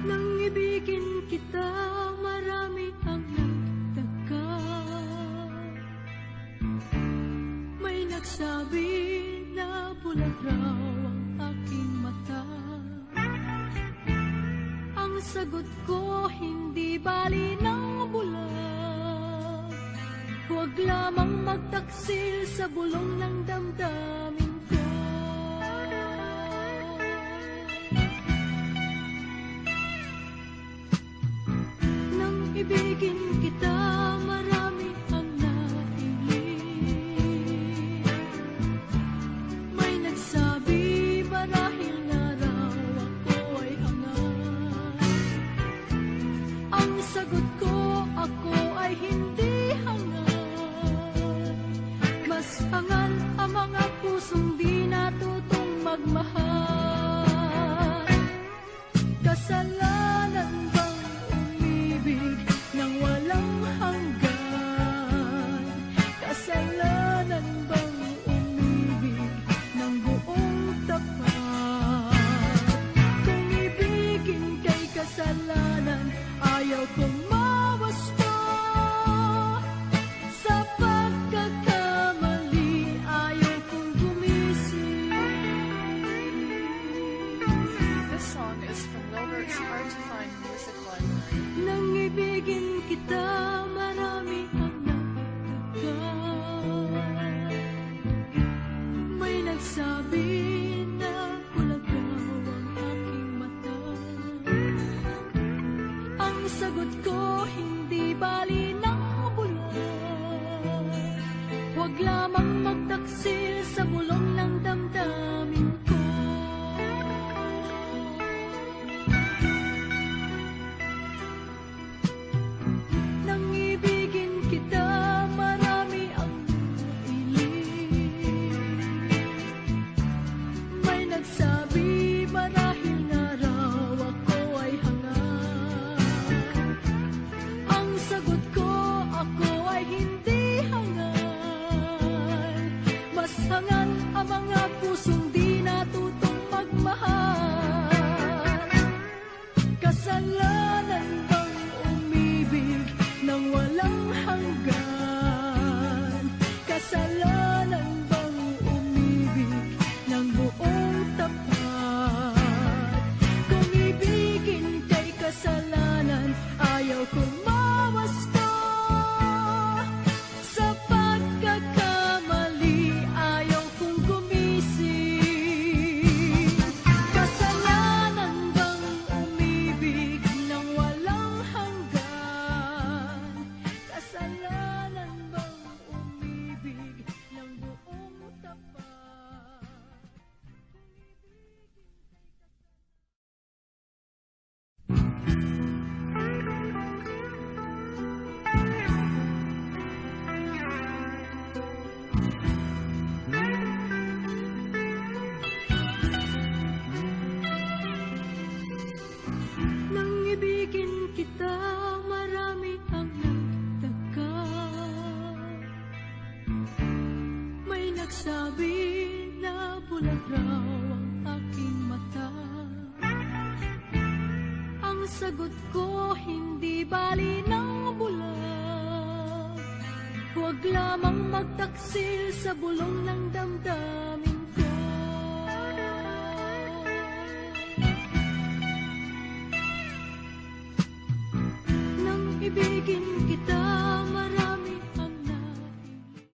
Nang ibigin kita, marami ang nagtaka. May nagsabi na bulag raw ang aking mata. Ang sagot ko, hindi bali ng bulag. Huwag lamang magtaksil sa bulong ng damdamin ko. Nang ibigin kita, marami ang nailing. May nagsabi marahil na raw ako ay hangal. Ang sagot ko, ako ay hindi hangal. Mas hangal ang mga pusong di natutong magmahal. Kasalanan bang umibig nang walang hanggan? Kasalanan bang umibig ng buong tapat? Kung ibigin kay kasalanan, ayaw kong mawasto. Sa pagkakamali, ayaw kong gumising. This song is from Wilbert's Hard to Find Music Library. Nang ibigin kita, marami ang nagtaka. May nagsabi na bulag raw ang aking mata. Ang sagot ko, hindi bali ng bulag. Huwag lamang magtaksil sa bulong ng damdamin ko. Nang ibigin kita, marami ang nailing. May nagsabi marahil na raw ako ay hangal. Ang sagot ko, ako ay hindi hangal. Mas hangal ang mga pusong di natutong magmahal. Kasalanan bang umibig nang walang hanggan? Kasalanan bang umibig ng buong tapat? Kung ibigin kay kasalanan, ayaw kong mawasto. Sa pagkakamali, ayaw kong gumising. Kasalanan bang umibig nang walang hanggan? Kasalanan bang umibig ng buong tapat? Nang ibigin kita, marami ang nagtaka. May nagsabi na bulag raw ang aking mata. Ang sagot ko, hindi bali ng bulag. Huwag lamang magtaksil sa bulong ng damdamin